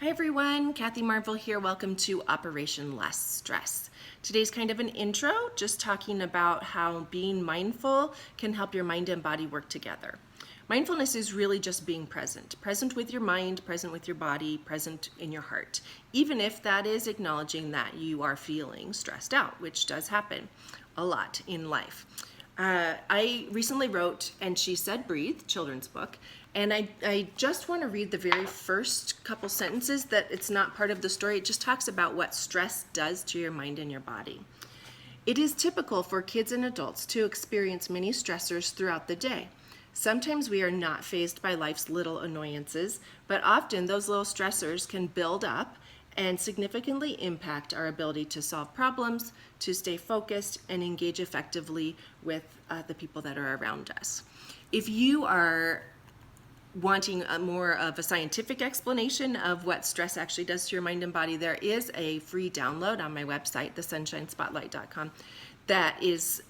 Hi everyone, Kathy Marvel here. Welcome to Operation Less Stress. Today's kind of an intro, just talking about how being mindful can help your mind and body work together. Mindfulness is really just being present with your mind, present with your body, present in your heart, even if that is acknowledging that you are feeling stressed out, which does happen a lot in life. I recently wrote And She Said Breathe, children's book, and I just want to read the very first couple sentences that it's not part of the story. It just talks about what stress does to your mind and your body. It is typical for kids and adults to experience many stressors throughout the day. Sometimes we are not fazed by life's little annoyances, but often those little stressors can build up and significantly impact our ability to solve problems, to stay focused, and engage effectively with the people that are around us. If you are wanting more of a scientific explanation of what stress actually does to your mind and body, there is a free download on my website, thesunshinespotlight.com, that is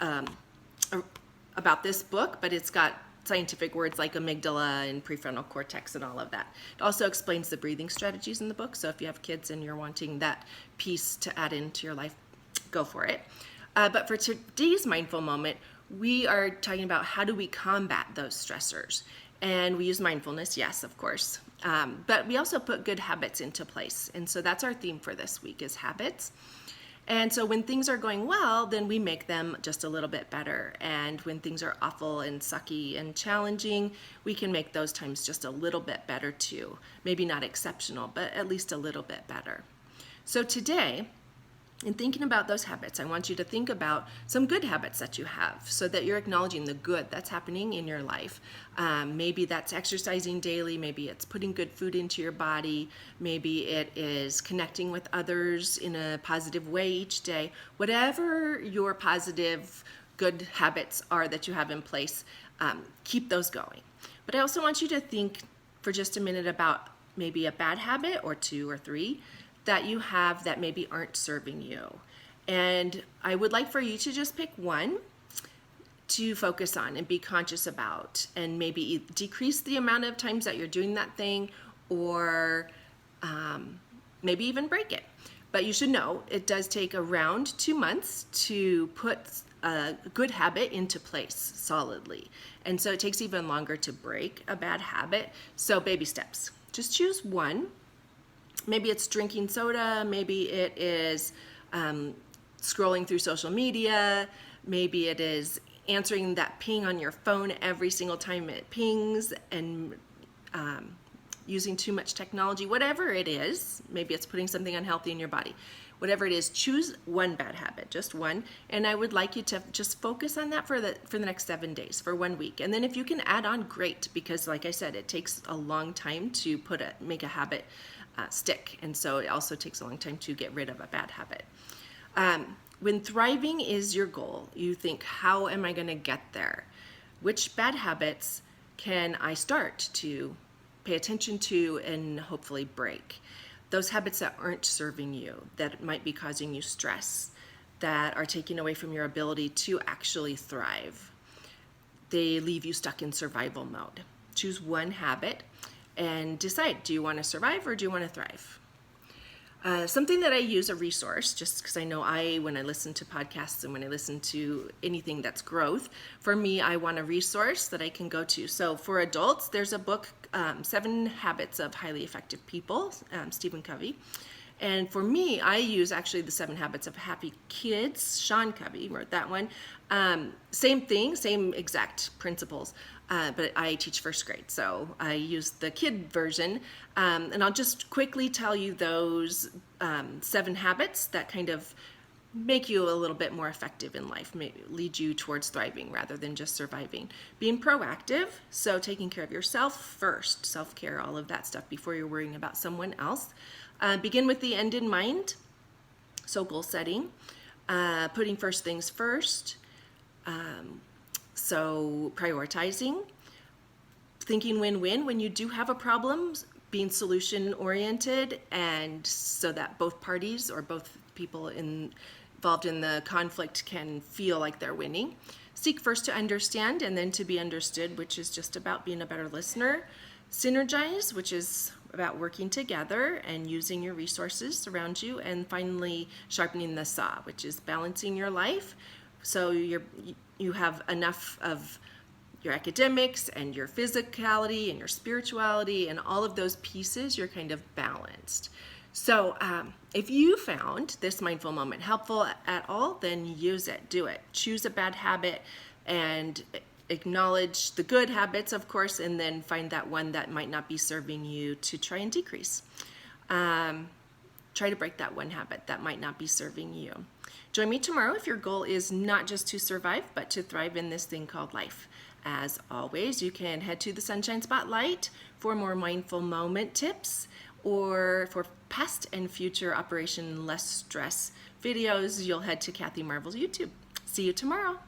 about this book, but it's got scientific words like amygdala and prefrontal cortex and all of that. It also explains the breathing strategies in the book, so if you have kids and you're wanting that piece to add into your life, go for it. But for today's mindful moment, we are talking about how do we combat those stressors. And we use mindfulness, yes, of course. But we also put good habits into place. And so that's our theme for this week is habits. And so when things are going well, then we make them just a little bit better. And when things are awful and sucky and challenging, we can make those times just a little bit better too. Maybe not exceptional, but at least a little bit better. So today, in thinking about those habits, I want you to think about some good habits that you have so that you're acknowledging the good that's happening in your life. Maybe that's exercising daily, maybe it's putting good food into your body, maybe it is connecting with others in a positive way each day. Whatever your positive, good habits are that you have in place, keep those going. But I also want you to think for just a minute about maybe a bad habit or two or three that you have that maybe aren't serving you. And I would like for you to just pick one to focus on and be conscious about, and maybe decrease the amount of times that you're doing that thing, or maybe even break it. But you should know it does take around 2 months to put a good habit into place solidly. And so it takes even longer to break a bad habit. So baby steps. Just choose one. Maybe it's drinking soda, maybe it is scrolling through social media, maybe it is answering that ping on your phone every single time it pings, and using too much technology. Whatever it is, maybe it's putting something unhealthy in your body. Whatever it is, choose one bad habit, just one, and I would like you to just focus on that for the next 7 days, for 1 week. And then if you can add on, great, because like I said, it takes a long time to make a habit stick, and so it also takes a long time to get rid of a bad habit. When thriving is your goal, you think, how am I going to get there? Which bad habits can I start to pay attention to and hopefully break? Those habits that aren't serving you, that might be causing you stress, that are taking away from your ability to actually thrive. They leave you stuck in survival mode. Choose one habit and decide, do you want to survive or do you want to thrive? Something that I use, a resource, just because I know when I listen to podcasts and when I listen to anything that's growth, for me, I want a resource that I can go to. So for adults, there's a book, 7 Habits of Highly Effective People, Stephen Covey. And for me, I use actually the 7 Habits of Happy Kids. Sean Covey wrote that one. Same thing, same exact principles, but I teach first grade, so I use the kid version. And I'll just quickly tell you those 7 habits that kind of make you a little bit more effective in life, maybe lead you towards thriving rather than just surviving. Being proactive, so taking care of yourself first, self-care, all of that stuff before you're worrying about someone else. Begin with the end in mind, so goal setting, putting first things first, so prioritizing, thinking win-win when you do have a problem, being solution oriented, and so that both parties or both people involved in the conflict can feel like they're winning. Seek first to understand and then to be understood, which is just about being a better listener. Synergize, which is about working together and using your resources around you. And finally, sharpening the saw, which is balancing your life so you have enough of your academics and your physicality and your spirituality and all of those pieces, you're kind of balanced. So if you found this mindful moment helpful at all, then use it, do it. Choose a bad habit and acknowledge the good habits, of course, and then find that one that might not be serving you to try and decrease. Try to break that one habit that might not be serving you. Join me tomorrow if your goal is not just to survive, but to thrive in this thing called life. As always, you can head to the Sunshine Spotlight for more mindful moment tips or for past and future Operation Less Stress videos. You'll head to Kathy Marvel's YouTube. See you tomorrow.